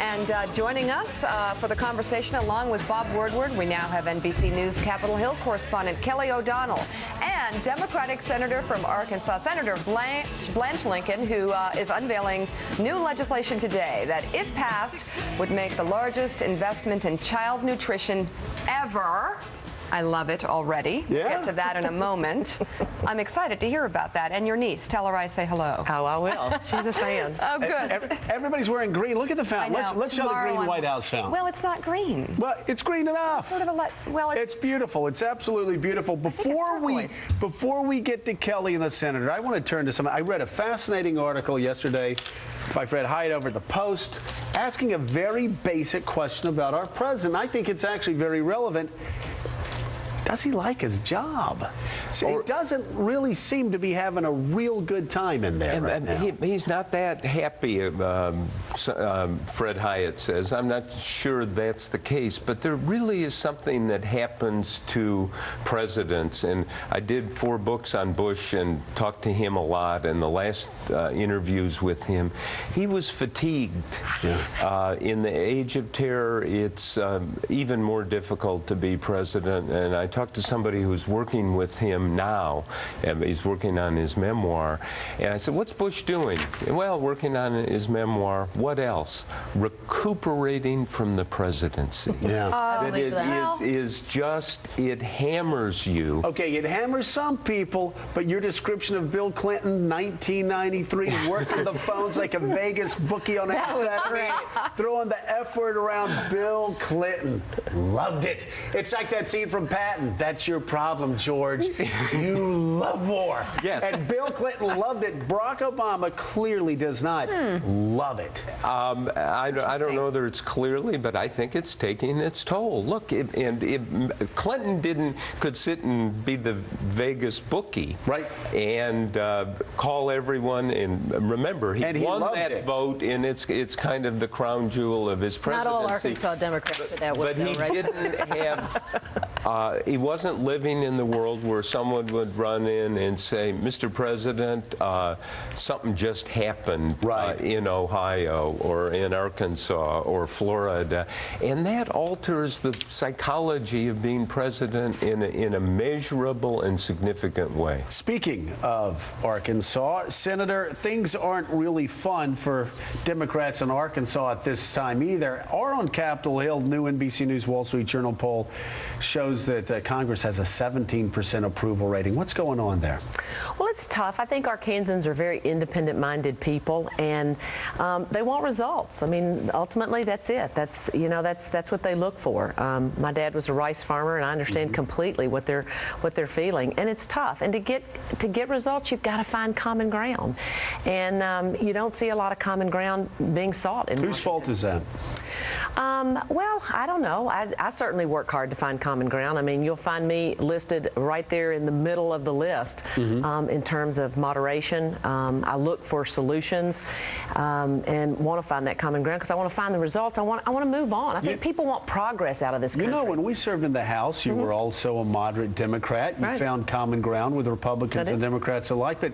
And joining us for the conversation, along with Bob Woodward, we now have NBC News Capitol Hill correspondent Kelly O'Donnell and Democratic Senator from Arkansas, Senator Blanche Lincoln, who is unveiling new legislation today that, if passed, would make the largest investment in child nutrition ever. I love it already. Yeah. We'll get to that in a moment. I'm excited to hear about that. And your niece, tell her I say hello. Oh, I will. She's a fan. Oh, good. Everybody's wearing green. Look at the fountain. Let's show the green White House fountain. Well, it's not green. Well, it's green enough. Sort of a it's beautiful. It's absolutely beautiful. Before we get to Kelly and the Senator, I want to turn to something. I read a fascinating article yesterday by Fred Hyde over at the Post, asking a very basic question about our president. I think it's actually very relevant. Does he like his job? He doesn't really seem to be having a real good time in there right now. He's not that happy, Fred Hyatt says. I'm not sure that's the case, but there really is something that happens to presidents. And I did 4 books on Bush and talked to him a lot, and the last interviews with him, he was fatigued. Yeah. In the age of terror, it's even more difficult to be president. And I talked to somebody who's working with him now, and he's working on his memoir, and I said, what's Bush doing? Well, working on his memoir. What else? Recuperating from the presidency. Yeah. That it is just, it hammers you. Okay, it hammers some people, but your description of Bill Clinton, 1993, working the phones like a Vegas bookie on amphetamine, throwing the F word around Bill Clinton. Loved it. It's like that scene from Patton. That's your problem, George. You love war. Yes. And Bill Clinton loved it. Barack Obama clearly does not love it. I don't know that it's clearly, but I think it's taking its toll. Look, Clinton could sit and be the Vegas bookie, right, and call everyone. And remember, he won that vote, and it's kind of the crown jewel of his presidency. Not all Arkansas Democrats are that way, but he didn't have. He wasn't living in the world where someone would run in and say, Mr. President, something just happened in Ohio or in Arkansas or Florida. And that alters the psychology of being president in a measurable and significant way. Speaking of Arkansas, Senator, things aren't really fun for Democrats in Arkansas at this time either. Our on Capitol Hill, new NBC News Wall Street Journal poll shows that Congress has a 17% approval rating. What's going on there? Well, it's tough. I think Arkansans are very independent-minded people, and they want results. I mean, ultimately, that's it. That's what they look for. My dad was a rice farmer, and I understand completely what they're feeling. And it's tough. And to get results, you've got to find common ground. And you don't see a lot of common ground being sought in Whose fault is that? Well, I don't know. I certainly work hard to find common ground. I mean, you'll find me listed right there in the middle of the list in terms of moderation. I look for solutions and want to find that common ground because I want to find the results. I want to move on. I think people want progress out of this country. You know, when we served in the House, you were also a moderate Democrat. You found common ground with Republicans and Democrats alike, but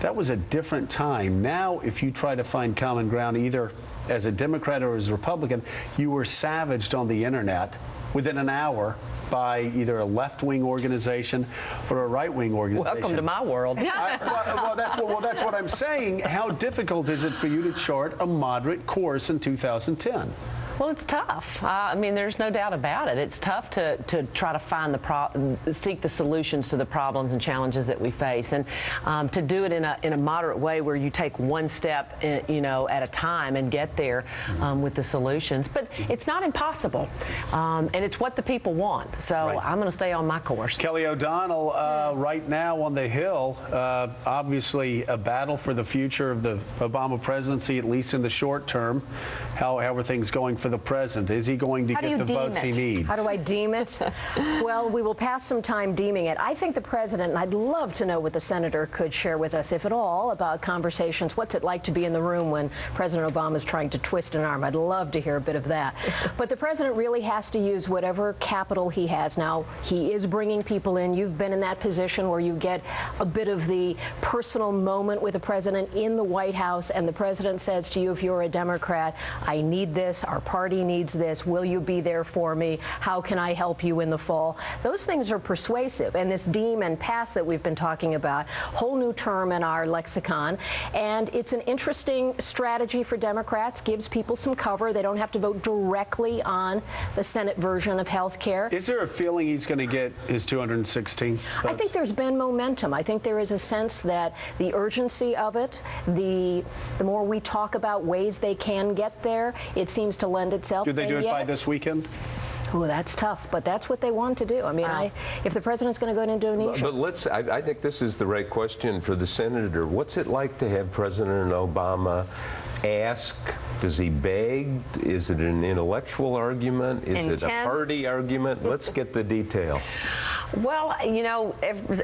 that was a different time. Now, if you try to find common ground either as a Democrat or as a Republican, you were savaged on the internet within an hour by either a left-wing organization or a right-wing organization. Welcome to my world. Well, that's what I'm saying. How difficult is it for you to chart a moderate course in 2010? Well, it's tough. I mean, there's no doubt about it. It's tough to try to find seek the solutions to the problems and challenges that we face, and to do it in a moderate way where you take one step, at a time and get there with the solutions. But it's not impossible, and it's what the people want. So I'm going to stay on my course. Kelly O'Donnell, right now on the Hill, obviously a battle for the future of the Obama presidency, at least in the short term. How are things going for the president? Is he going to get the votes he needs? How do I deem it? Well, we will pass some time deeming it. I think the president, and I'd love to know what the senator could share with us, if at all, about conversations. What's it like to be in the room when President Obama is trying to twist an arm? I'd love to hear a bit of that. But the president really has to use whatever capital he has. Now, he is bringing people in. You've been in that position where you get a bit of the personal moment with the president in the White House, and the president says to you, if you're a Democrat, I need this, our party needs this, will you be there for me, how can I help you in the fall? Those things are persuasive, and this deem and pass that we've been talking about, whole new term in our lexicon, and it's an interesting strategy for Democrats, gives people some cover. They don't have to vote directly on the Senate version of health care. Is there a feeling he's going to get his 216 votes? I think there's been momentum. I think there is a sense that the urgency of it, the more we talk about ways they can get there, it seems to lend itself. Do they do it by this weekend? Oh, that's tough, but that's what they want to do. I mean, if the president's going to go to Indonesia. But I think this is the right question for the senator. What's it like to have President Obama ask? Does he beg? Is it an intellectual argument? Is it a party argument? Let's get the detail. Well, you know,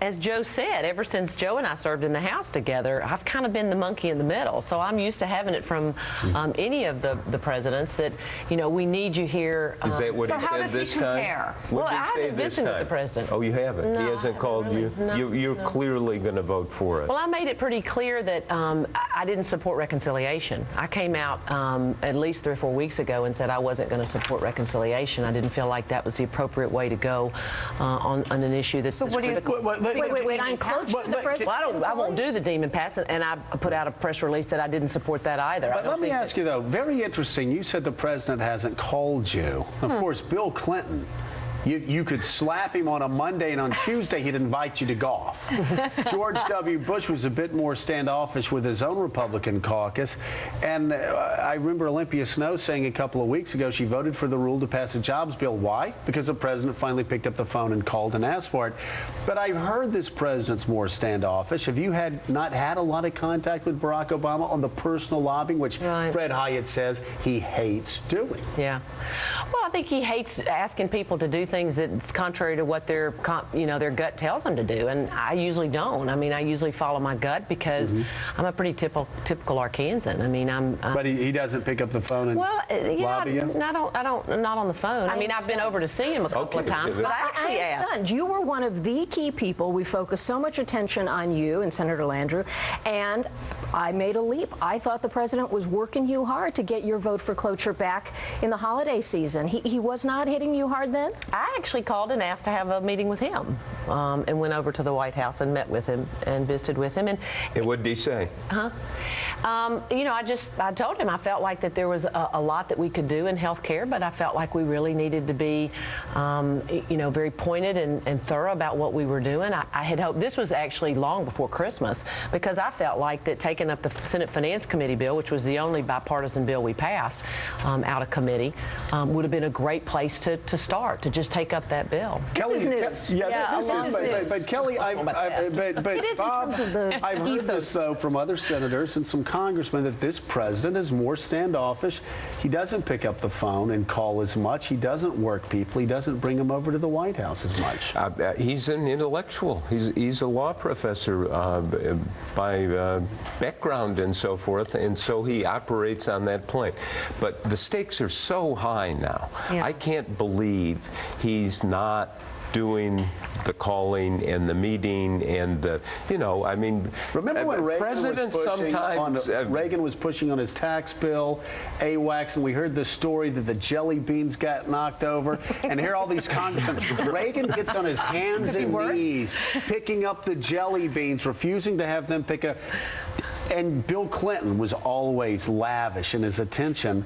as Joe said, ever since Joe and I served in the House together, I've kind of been the monkey in the middle. So I'm used to having it from any of the presidents that, you know, we need you here. Is that what so he how said does this he time? compare? Well, I haven't visited with the president. Oh, you haven't? No, he hasn't called really. you? You're clearly going to vote for it. Well, I made it pretty clear that I didn't support reconciliation. I came out at least 3 or 4 weeks ago and said I wasn't going to support reconciliation. I didn't feel like that was the appropriate way to go on an issue that's what do you think? Wait, I'm close to the president. Well, I won't do the demon pass, and I put out a press release that I didn't support that either. But let me ask you, though, very interesting, you said the president hasn't called you. Of course, Bill Clinton, you could slap him on a Monday, and on Tuesday he'd invite you to golf. George W. Bush was a bit more standoffish with his own Republican caucus. And I remember Olympia Snowe saying a couple of weeks ago she voted for the rule to pass a jobs bill. Why? Because the president finally picked up the phone and called and asked for it. But I've heard this president's more standoffish. Have you not had a lot of contact with Barack Obama on the personal lobbying, which Fred Hyatt says he hates doing? Yeah. Well, I think he hates asking people to do things that's contrary to what their gut tells them to do, and I usually don't. I mean, I usually follow my gut because I'm a pretty typical Arkansan. I mean, But he doesn't pick up the phone and lobby you? I don't, not on the phone. I mean, I've been over to see him a couple of times, but I actually asked. You were one of the key people. We focused so much attention on you and Senator Landrieu, and I made a leap. I thought the president was working you hard to get your vote for cloture back in the holiday season. He was not hitting you hard then? I actually called and asked to have a meeting with him, and went over to the White House and met with him and visited with him. And what did he say? You know, I told him I felt like that there was a lot that we could do in health care, but I felt like we really needed to be, you know, very pointed and thorough about what we were doing. I had hoped, this was actually long before Christmas, because I felt like that taking up the Senate Finance Committee bill, which was the only bipartisan bill we passed out of committee, would have been a great place to start, to just take up that bill. This is news. But Kelly, It is Bob, in terms of the I've heard this, though, from other senators and some congressmen, that this president is more standoffish. He doesn't pick up the phone and call as much. He doesn't work people. He doesn't bring them over to the White House as much. He's an intellectual. He's a law professor by background and so forth, and so he operates on that plane. But the stakes are so high now. Yeah. I can't believe he's not doing the calling and the meeting and the, you know, I mean, remember when Reagan was pushing on his tax bill, AWACS, and we heard the story that the jelly beans got knocked over, and here all these congressmen, Reagan gets on his hands and knees picking up the jelly beans, refusing to have them pick up. And Bill Clinton was always lavish in his attention.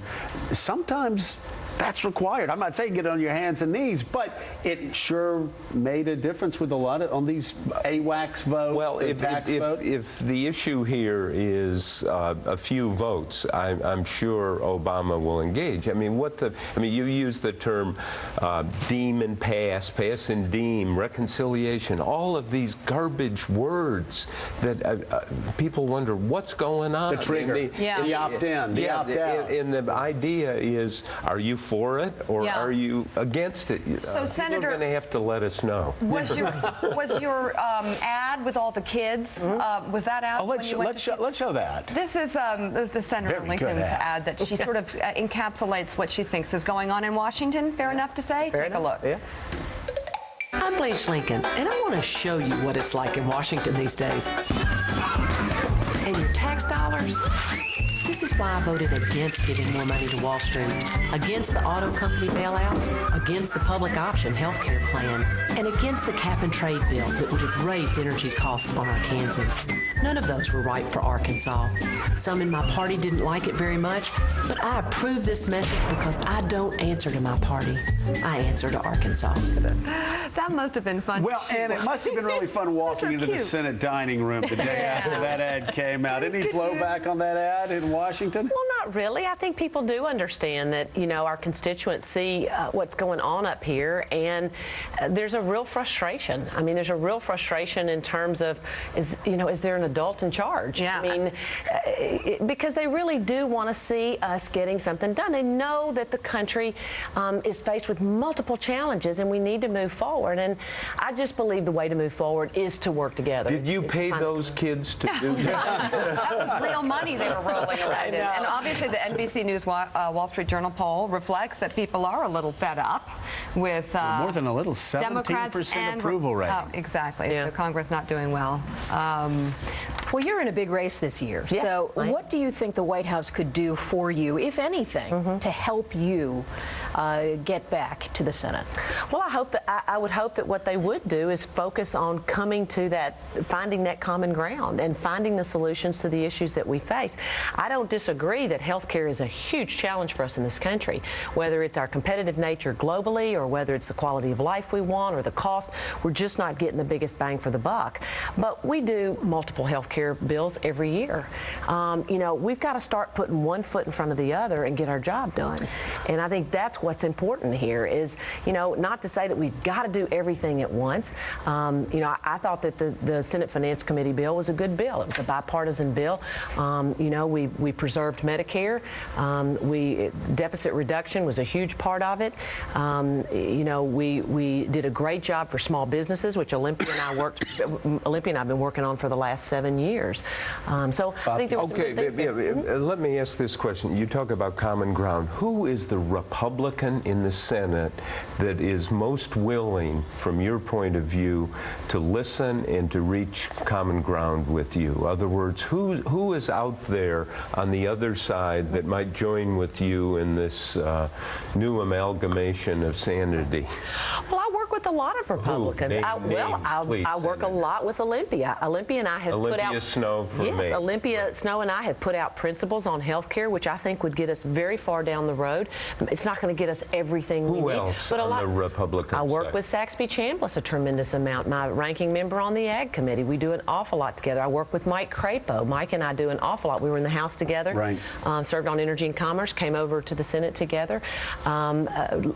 Sometimes that's required. I'm not saying get on your hands and knees, but it sure made a difference with a lot of on these AWACS votes. Well, if the issue here is a few votes, I'm sure Obama will engage. I mean, you use the term deem and pass and deem, reconciliation, all of these garbage words that people wonder what's going on. The trigger, the opt-in, the opt-out. And the idea is, are you for it or are you against it? So, Senator, people are going to have to let us know. Was your ad with all the kids? Was that out? Oh, let's show that. This is the Senator Lincoln's ad that she sort of encapsulates what she thinks is going on in Washington. Fair enough to say? Take a look. Yeah. I'm Blanche Lincoln, and I want to show you what it's like in Washington these days. And your tax dollars, This is why I voted against giving more money to Wall Street, against the auto company bailout, against the public option health care plan, and against the cap and trade bill that would have raised energy costs on Arkansans. None of those were right for Arkansas. Some in my party didn't like it very much, but I approve this message because I don't answer to my party. I answer to Arkansas. That must have been fun. Well, and it must have been really fun walking into the Senate dining room the day after that ad came out. Any blowback on that ad in Washington? Well, not really. I think people do understand that, our constituents see what's going on up here, and there's a real frustration. I mean, there's a real frustration in terms of, is there an adult in charge? Yeah. I mean, because they really do want to see us getting something done. They know that the country is faced with multiple challenges, and we need to move forward. And I just believe the way to move forward is to work together. Did you pay those kids to do that? That was real money they were rolling around in. And obviously the NBC News Wall Street Journal poll reflects that people are a little fed up with More than a little, 17% approval rate. Oh, exactly. Yeah. So Congress not doing well. Well, you're in a big race this year. Yes, So I am. what do you think the White House could do for you, if anything, to help you get back to the Senate? Well, I would hope that what they would do is focus on coming to that, finding that common ground and finding the solutions to the issues that we face. I don't disagree that health care is a huge challenge for us in this country, whether it's our competitive nature globally or whether it's the quality of life we want or the cost. We're just not getting the biggest bang for the buck. But we do multiple health care bills every year. We've got to start putting one foot in front of the other and get our job done. And I think that's what's important here is, not to say that we've got to do everything at once. I thought that the Senate Finance Committee bill was a good bill. It was a bipartisan bill. We preserved Medicare. Deficit reduction was a huge part of it. We did a great job for small businesses, which Olympia and I have been working on for the last 7 years. So I think there was some good things there. Let me ask this question. You talk about common ground. Who is the Republican in the Senate that is most willing, from your point of view, to listen and to reach common ground with you? In other words, who is out there on the other side that might join with you in this new amalgamation of sanity? Well, I work with a lot of Republicans. I work a lot with Olympia. Olympia and I have put out Snow from Maine. Olympia Snow and I have put out principles on health care, which I think would get us very far down the road. It's not going to get us everything we need. Who else on the Republican I work side? with Saxby Chambliss a tremendous amount. My ranking member on the Ag Committee. We do an awful lot together. I work with Mike Crapo. Mike and I do an awful lot. We were in the House together. Right. Served on Energy and Commerce. Came over to the Senate together.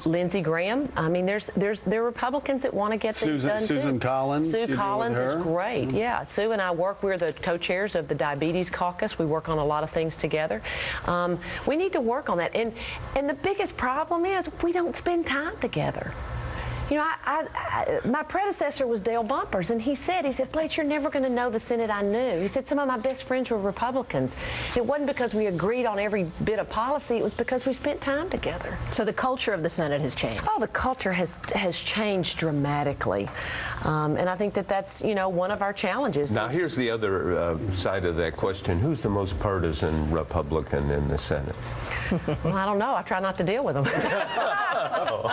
Lindsey Graham. I mean, there are Republicans that want to get things done too. Susan Collins. Sue Collins is great. Yeah, Sue and I work. We're the co-chairs of the Diabetes Caucus. We work on a lot of things together. We need to work on that. And the biggest problem is we don't spend time together. My predecessor was Dale Bumpers, and he said, Blanche, you're never going to know the Senate I knew. He said, some of my best friends were Republicans. It wasn't because we agreed on every bit of policy. It was because we spent time together. So the culture of the Senate has changed. Oh, the culture has changed dramatically. And I think that's, one of our challenges. Now, here's the other side of that question. Who's the most partisan Republican in the Senate? Well, I don't know. I try not to deal with them.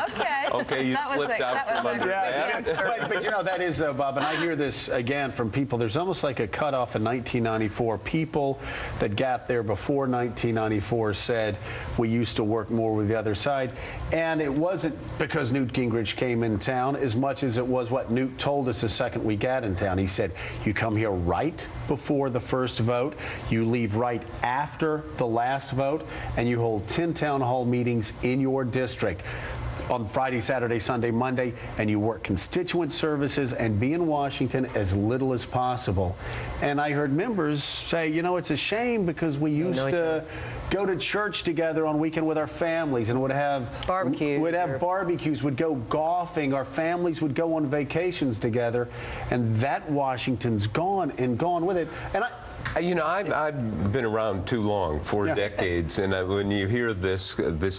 Okay. Okay, you slipped out from under that. But that is, Bob, and I hear this again from people. There's almost like a cutoff in 1994. People that got there before 1994 said we used to work more with the other side. And it wasn't because Newt Gingrich came in town as much as it was what Newt told us the second we got in town. He said, you come here right before the first vote, you leave right after the last vote, and you hold 10 town hall meetings in your district on Friday, Saturday, Sunday, Monday, and you work constituent services and be in Washington as little as possible. And I heard members say, it's a shame because we used to go to church together on weekend with our families and would have barbecues. Would go golfing. Our families would go on vacations together, and that Washington's gone and gone with it. And You know, I've been around too long, 4 decades, and when you hear this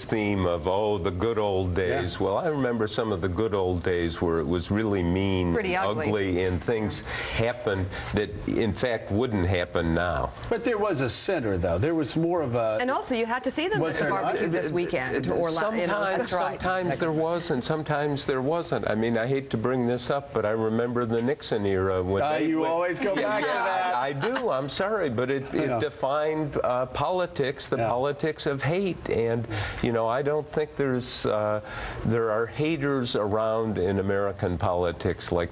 theme of, oh, the good old days, well, I remember some of the good old days where it was really mean, pretty ugly, and things happened that, in fact, wouldn't happen now. But there was a center, though. There was more of a... And also, you had to see them at the barbecue this weekend. Or Sometimes there was, and sometimes there wasn't. I mean, I hate to bring this up, but I remember the Nixon era. When you always go back to that. I do. I'm sorry, but it defined politics, the politics of hate, and you know, I don't think there are haters around in American politics like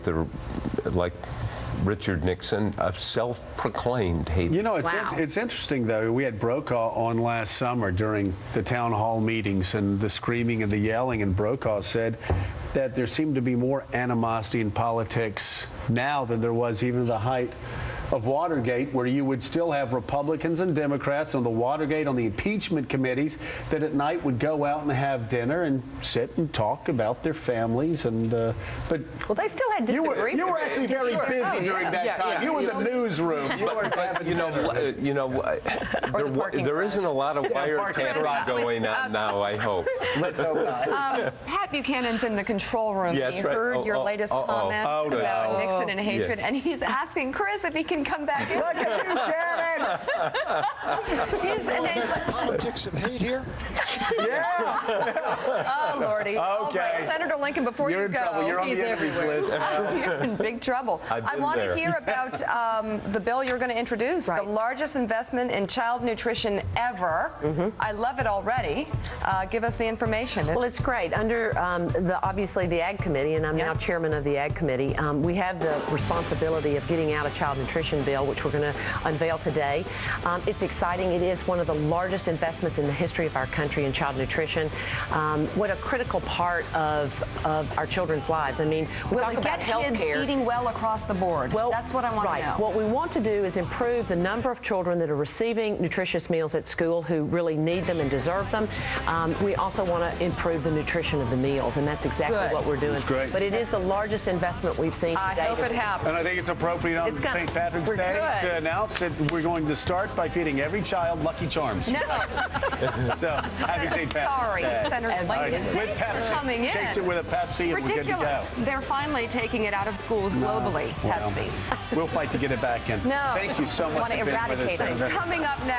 Richard Nixon, a self-proclaimed hater. You know, it's interesting, though. We had Brokaw on last summer during the town hall meetings and the screaming and the yelling, and Brokaw said that there seemed to be more animosity in politics now than there was even the height of Watergate, where you would still have Republicans and Democrats on the Watergate, on the impeachment committees, that at night would go out and have dinner and sit and talk about their families. And but well, they still had disagreements. You were actually very busy during that time. You were in the newsroom. There isn't a lot of wiretapping going on now, I hope. Let's hope not. Pat Buchanan's in the control room. Yes, He heard your latest comments about Nixon and hatred, and he's asking Chris if he can come back in. Look at you, Shannon! Politics of hate here? Oh, Lordy. Okay. All right, Senator Lincoln, before You're you in go, trouble. You're on the enemies list. You're in big trouble. I want to hear about the bill you're going to introduce, the largest investment in child nutrition ever. I love it already. Give us the information. Well, it's great. Under obviously the Ag Committee, and I'm now chairman of the Ag Committee, we have the responsibility of getting out a child nutrition bill, which we're going to unveil today. It's exciting. It is one of the largest investments in the history of our country in child nutrition. What a critical part of our children's lives. I mean, we talk about health care. Kids eating well across the board. Well, that's what I want to know. What we want to do is improve the number of children that are receiving nutritious meals at school who really need them and deserve them. We also want to improve the nutrition of the meals, and that's exactly what we're doing. Great. But it is the largest investment we've seen to date. I hope it happens. And I think it's appropriate on St. Patrick's Day to announce that we're going to start by feeding every child Lucky Charms. No. So, happy St. Patrick's Day. Senator Lincoln. With Pepsi. Coming in. Chase it with a Pepsi and we're good to go. Ridiculous. They're finally taking it out of schools globally, Pepsi. We'll fight to get it back in. No. Thank you so much. I want to eradicate it. Coming up next.